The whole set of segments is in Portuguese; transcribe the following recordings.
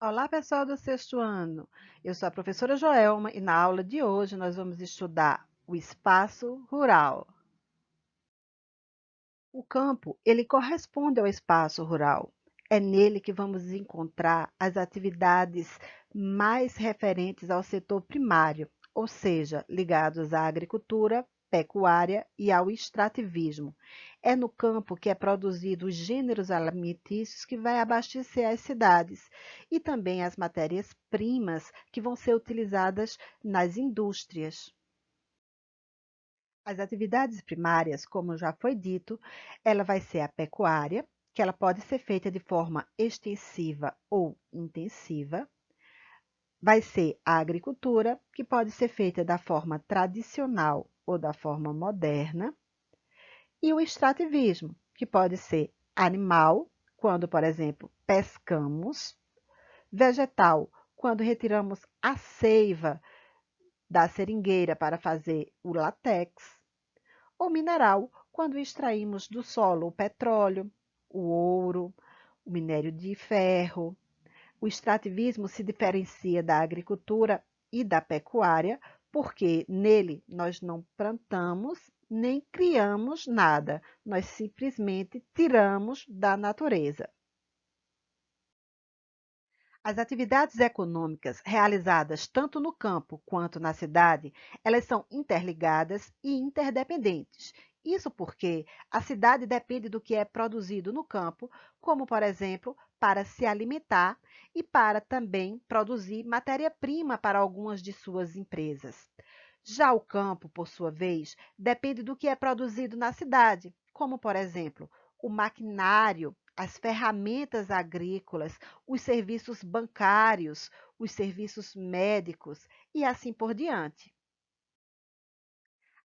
Olá, pessoal do sexto ano. Eu sou a professora Joelma e na aula de hoje nós vamos estudar o espaço rural. O campo, ele corresponde ao espaço rural. É nele que vamos encontrar as atividades mais referentes ao setor primário, ou seja, ligados à agricultura, pecuária e ao extrativismo. É no campo que é produzido os gêneros alimentícios que vai abastecer as cidades e também as matérias-primas que vão ser utilizadas nas indústrias. As atividades primárias, como já foi dito, ela vai ser a pecuária, que ela pode ser feita de forma extensiva ou intensiva. Vai ser a agricultura, que pode ser feita da forma tradicional ou da forma moderna. E o extrativismo, que pode ser animal, quando, por exemplo, pescamos, vegetal, quando retiramos a seiva da seringueira para fazer o látex, ou mineral, quando extraímos do solo o petróleo, o ouro, o minério de ferro. O extrativismo se diferencia da agricultura e da pecuária, porque nele nós não plantamos nem criamos nada, nós simplesmente tiramos da natureza. As atividades econômicas realizadas tanto no campo quanto na cidade, elas são interligadas e interdependentes. Isso porque a cidade depende do que é produzido no campo, como, por exemplo, para se alimentar e para também produzir matéria-prima para algumas de suas empresas. Já o campo, por sua vez, depende do que é produzido na cidade, como, por exemplo, o maquinário, as ferramentas agrícolas, os serviços bancários, os serviços médicos e assim por diante.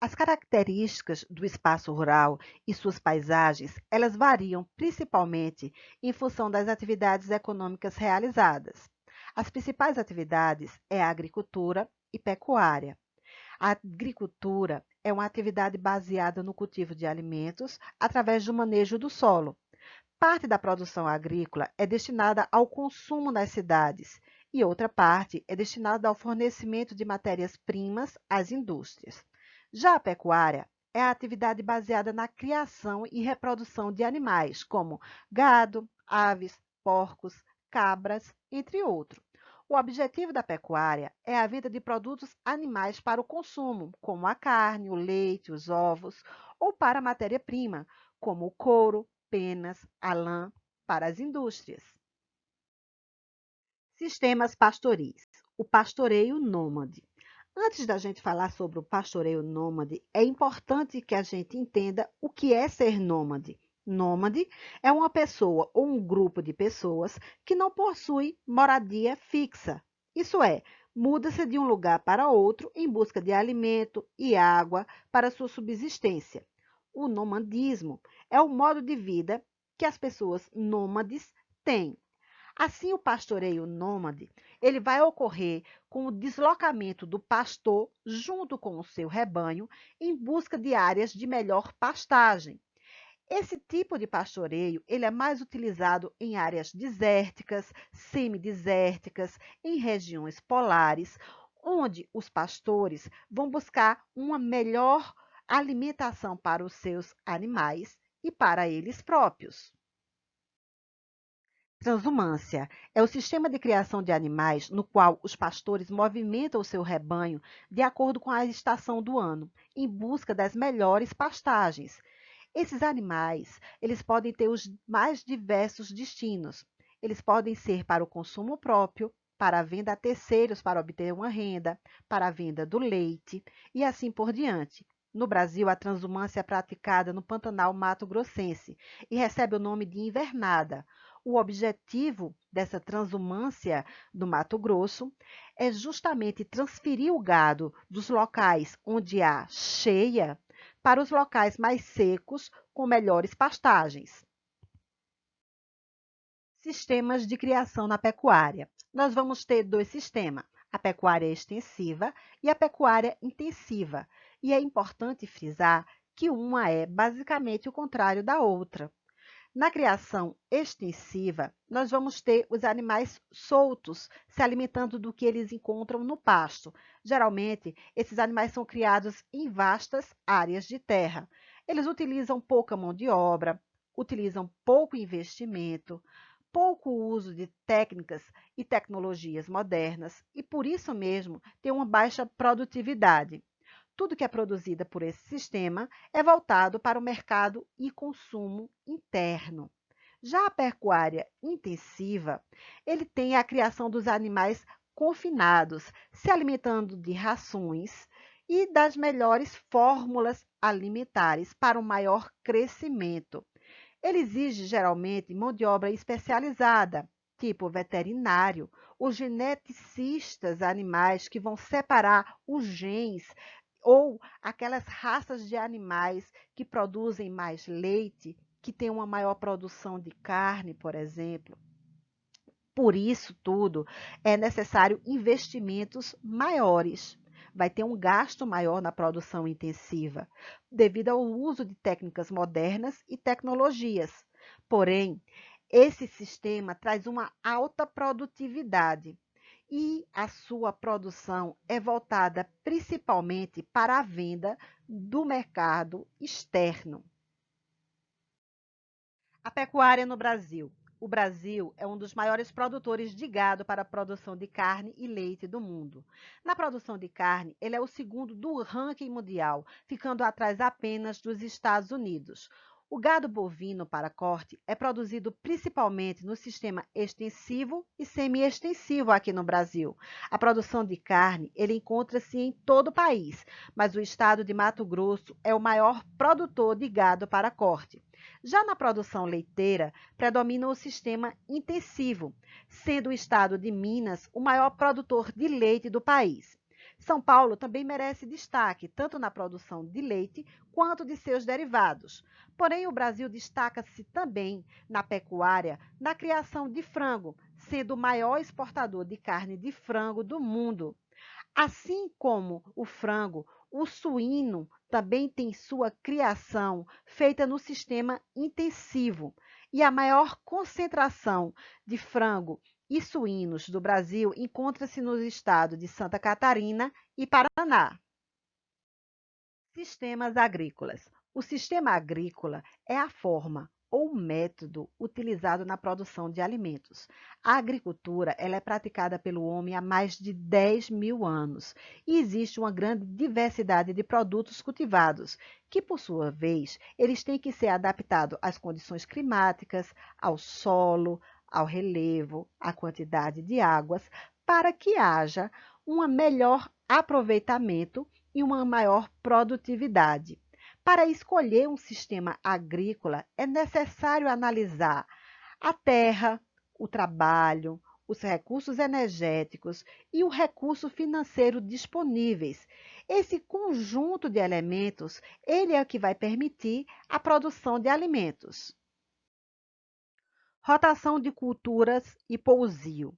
As características do espaço rural e suas paisagens, elas variam principalmente em função das atividades econômicas realizadas. As principais atividades é a agricultura e pecuária. A agricultura é uma atividade baseada no cultivo de alimentos através do manejo do solo. Parte da produção agrícola é destinada ao consumo nas cidades e outra parte é destinada ao fornecimento de matérias-primas às indústrias. Já a pecuária é a atividade baseada na criação e reprodução de animais, como gado, aves, porcos, cabras, entre outros. O objetivo da pecuária é a venda de produtos animais para o consumo, como a carne, o leite, os ovos, ou para a matéria-prima, como o couro, penas, a lã, para as indústrias. Sistemas pastoris. O pastoreio nômade. Antes da gente falar sobre o pastoreio nômade, é importante que a gente entenda o que é ser nômade. Nômade é uma pessoa ou um grupo de pessoas que não possui moradia fixa. Isso é, muda-se de um lugar para outro em busca de alimento e água para sua subsistência. O nomadismo é o modo de vida que as pessoas nômades têm. Assim, o pastoreio nômade, ele vai ocorrer com o deslocamento do pastor junto com o seu rebanho em busca de áreas de melhor pastagem. Esse tipo de pastoreio, ele é mais utilizado em áreas desérticas, semidesérticas, em regiões polares, onde os pastores vão buscar uma melhor alimentação para os seus animais e para eles próprios. Transumância é o sistema de criação de animais no qual os pastores movimentam o seu rebanho de acordo com a estação do ano, em busca das melhores pastagens. Esses animais, eles podem ter os mais diversos destinos. Eles podem ser para o consumo próprio, para a venda a terceiros para obter uma renda, para a venda do leite e assim por diante. No Brasil, a transumância é praticada no Pantanal Mato Grossense e recebe o nome de invernada. O objetivo dessa transumância do Mato Grosso é justamente transferir o gado dos locais onde há cheia para os locais mais secos com melhores pastagens. Sistemas de criação na pecuária. Nós vamos ter dois sistemas, a pecuária extensiva e a pecuária intensiva. E é importante frisar que uma é basicamente o contrário da outra. Na criação extensiva, nós vamos ter os animais soltos, se alimentando do que eles encontram no pasto. Geralmente, esses animais são criados em vastas áreas de terra. Eles utilizam pouca mão de obra, utilizam pouco investimento, pouco uso de técnicas e tecnologias modernas e, por isso mesmo, têm uma baixa produtividade. Tudo que é produzido por esse sistema é voltado para o mercado e consumo interno. Já a pecuária intensiva, ele tem a criação dos animais confinados, se alimentando de rações e das melhores fórmulas alimentares para um maior crescimento. Ele exige geralmente mão de obra especializada, tipo veterinário, os geneticistas animais que vão separar os genes ou aquelas raças de animais que produzem mais leite, que têm uma maior produção de carne, por exemplo. Por isso tudo, é necessário investimentos maiores. Vai ter um gasto maior na produção intensiva, devido ao uso de técnicas modernas e tecnologias. Porém, esse sistema traz uma alta produtividade e a sua produção é voltada principalmente para a venda do mercado externo. A pecuária no Brasil. O Brasil é um dos maiores produtores de gado para a produção de carne e leite do mundo. Na produção de carne, ele é o segundo do ranking mundial, ficando atrás apenas dos Estados Unidos. O gado bovino para corte é produzido principalmente no sistema extensivo e semi-extensivo aqui no Brasil. A produção de carne, ele encontra-se em todo o país, mas o estado de Mato Grosso é o maior produtor de gado para corte. Já na produção leiteira, predomina o sistema intensivo, sendo o estado de Minas o maior produtor de leite do país. São Paulo também merece destaque, tanto na produção de leite quanto de seus derivados. Porém, o Brasil destaca-se também na pecuária, na criação de frango, sendo o maior exportador de carne de frango do mundo. Assim como o frango, o suíno também tem sua criação feita no sistema intensivo. E a maior concentração de frango e suínos do Brasil encontra-se nos estados de Santa Catarina e Paraná. Sistemas agrícolas. O sistema agrícola é a forma ou método utilizado na produção de alimentos. A agricultura ela é praticada pelo homem há mais de 10 mil anos e existe uma grande diversidade de produtos cultivados, que, por sua vez, eles têm que ser adaptados às condições climáticas, ao solo, ao relevo, à quantidade de águas, para que haja um melhor aproveitamento e uma maior produtividade. Para escolher um sistema agrícola, é necessário analisar a terra, o trabalho, os recursos energéticos e o recurso financeiro disponíveis. Esse conjunto de elementos, ele é o que vai permitir a produção de alimentos. Rotação de culturas e pousio.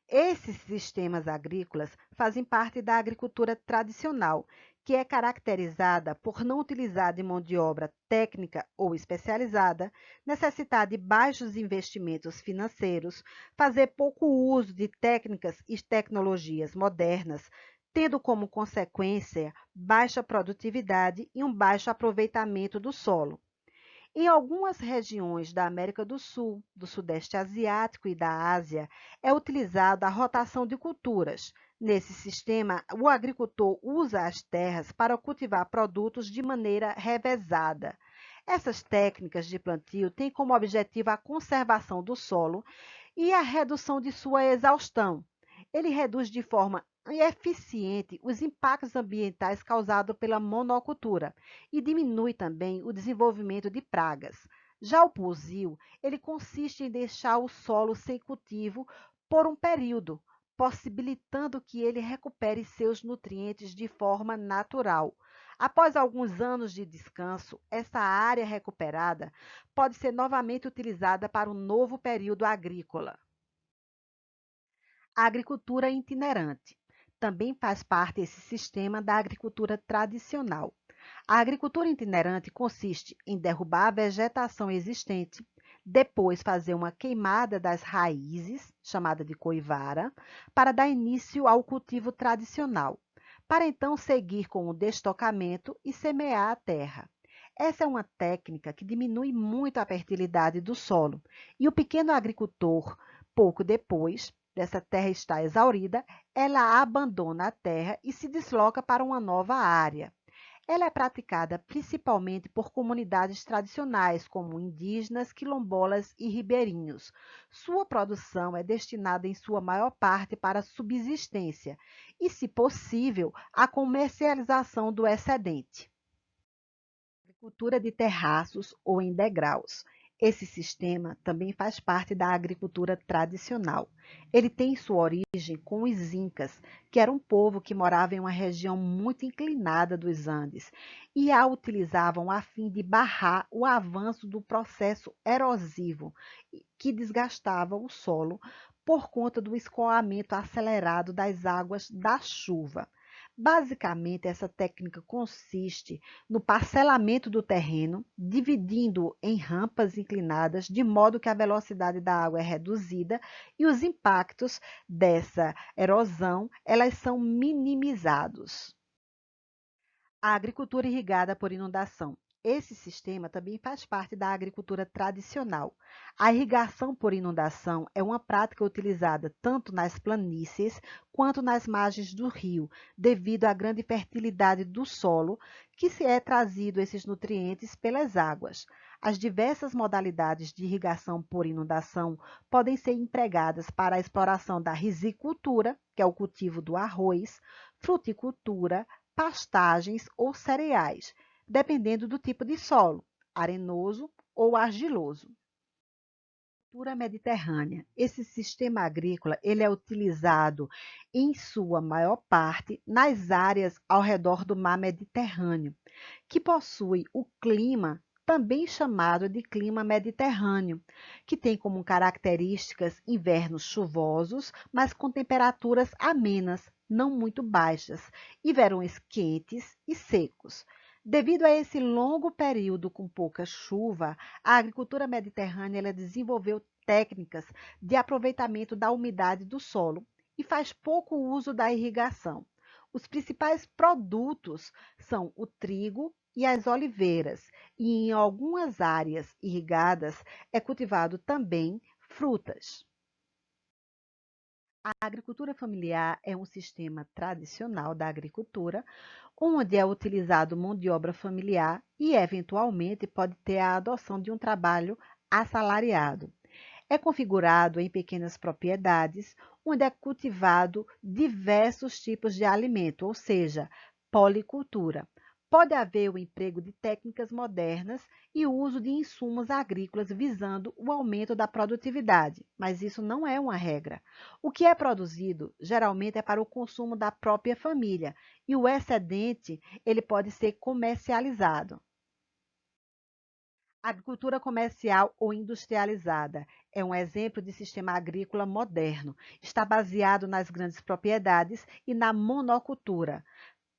Esses sistemas agrícolas fazem parte da agricultura tradicional, que é caracterizada por não utilizar de mão de obra técnica ou especializada, necessitar de baixos investimentos financeiros, fazer pouco uso de técnicas e tecnologias modernas, tendo como consequência baixa produtividade e um baixo aproveitamento do solo. Em algumas regiões da América do Sul, do Sudeste Asiático e da Ásia, é utilizada a rotação de culturas. Nesse sistema, o agricultor usa as terras para cultivar produtos de maneira revezada. Essas técnicas de plantio têm como objetivo a conservação do solo e a redução de sua exaustão. Ele reduz de forma eficiente os impactos ambientais causados pela monocultura e diminui também o desenvolvimento de pragas. Já o plantio, ele consiste em deixar o solo sem cultivo por um período, possibilitando que ele recupere seus nutrientes de forma natural. Após alguns anos de descanso, essa área recuperada pode ser novamente utilizada para um novo período agrícola. A agricultura itinerante também faz parte desse sistema da agricultura tradicional. A agricultura itinerante consiste em derrubar a vegetação existente, depois fazer uma queimada das raízes, chamada de coivara, para dar início ao cultivo tradicional, para então seguir com o destocamento e semear a terra. Essa é uma técnica que diminui muito a fertilidade do solo e o pequeno agricultor, pouco depois dessa terra estar exaurida, ela abandona a terra e se desloca para uma nova área. Ela é praticada principalmente por comunidades tradicionais, como indígenas, quilombolas e ribeirinhos. Sua produção é destinada em sua maior parte para a subsistência e, se possível, a comercialização do excedente. Agricultura de terraços ou em degraus. Esse sistema também faz parte da agricultura tradicional. Ele tem sua origem com os Incas, que era um povo que morava em uma região muito inclinada dos Andes, e a utilizavam a fim de barrar o avanço do processo erosivo, que desgastava o solo por conta do escoamento acelerado das águas da chuva. Basicamente, essa técnica consiste no parcelamento do terreno, dividindo-o em rampas inclinadas, de modo que a velocidade da água é reduzida e os impactos dessa erosão, elas são minimizados. A agricultura irrigada por inundação. Esse sistema também faz parte da agricultura tradicional. A irrigação por inundação é uma prática utilizada tanto nas planícies quanto nas margens do rio, devido à grande fertilidade do solo, que se é trazido esses nutrientes pelas águas. As diversas modalidades de irrigação por inundação podem ser empregadas para a exploração da risicultura, que é o cultivo do arroz, fruticultura, pastagens ou cereais, dependendo do tipo de solo, arenoso ou argiloso. Cultura mediterrânea. Esse sistema agrícola ele é utilizado em sua maior parte nas áreas ao redor do mar Mediterrâneo, que possui o clima também chamado de clima mediterrâneo, que tem como características invernos chuvosos, mas com temperaturas amenas, não muito baixas, e verões quentes e secos. Devido a esse longo período com pouca chuva, a agricultura mediterrânea ela desenvolveu técnicas de aproveitamento da umidade do solo e faz pouco uso da irrigação. Os principais produtos são o trigo e as oliveiras, e em algumas áreas irrigadas é cultivado também frutas. A agricultura familiar é um sistema tradicional da agricultura, onde é utilizado mão de obra familiar e, eventualmente, pode ter a adoção de um trabalho assalariado. É configurado em pequenas propriedades, onde é cultivado diversos tipos de alimento, ou seja, policultura. Pode haver o emprego de técnicas modernas e o uso de insumos agrícolas visando o aumento da produtividade, mas isso não é uma regra. O que é produzido geralmente é para o consumo da própria família e o excedente ele pode ser comercializado. Agricultura comercial ou industrializada é um exemplo de sistema agrícola moderno. Está baseado nas grandes propriedades e na monocultura.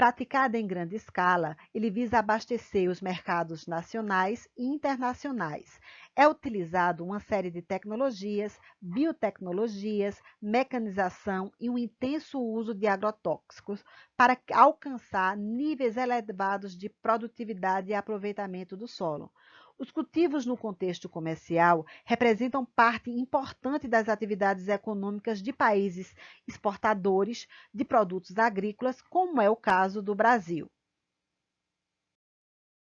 Praticada em grande escala, ele visa abastecer os mercados nacionais e internacionais. É utilizado uma série de tecnologias, biotecnologias, mecanização e um intenso uso de agrotóxicos para alcançar níveis elevados de produtividade e aproveitamento do solo. Os cultivos no contexto comercial representam parte importante das atividades econômicas de países exportadores de produtos agrícolas, como é o caso do Brasil.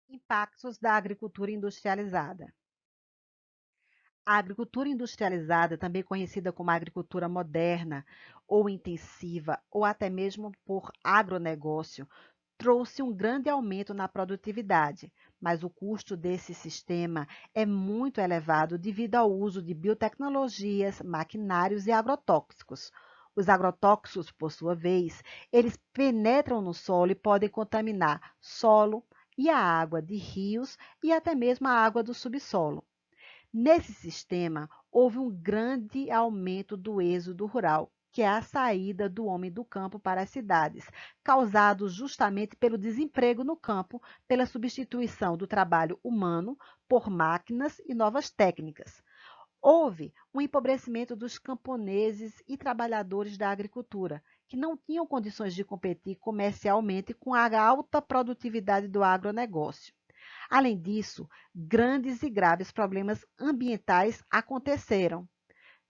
Impactos da agricultura industrializada. A agricultura industrializada, também conhecida como agricultura moderna ou intensiva, ou até mesmo por agronegócio, trouxe um grande aumento na produtividade, mas o custo desse sistema é muito elevado devido ao uso de biotecnologias, maquinários e agrotóxicos. Os agrotóxicos, por sua vez, eles penetram no solo e podem contaminar solo e a água de rios e até mesmo a água do subsolo. Nesse sistema, houve um grande aumento do êxodo rural, que é a saída do homem do campo para as cidades, causado justamente pelo desemprego no campo, pela substituição do trabalho humano por máquinas e novas técnicas. Houve um empobrecimento dos camponeses e trabalhadores da agricultura, que não tinham condições de competir comercialmente com a alta produtividade do agronegócio. Além disso, grandes e graves problemas ambientais aconteceram.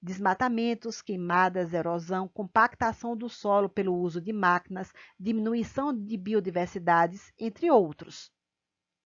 Desmatamentos, queimadas, erosão, compactação do solo pelo uso de máquinas, diminuição de biodiversidades, entre outros.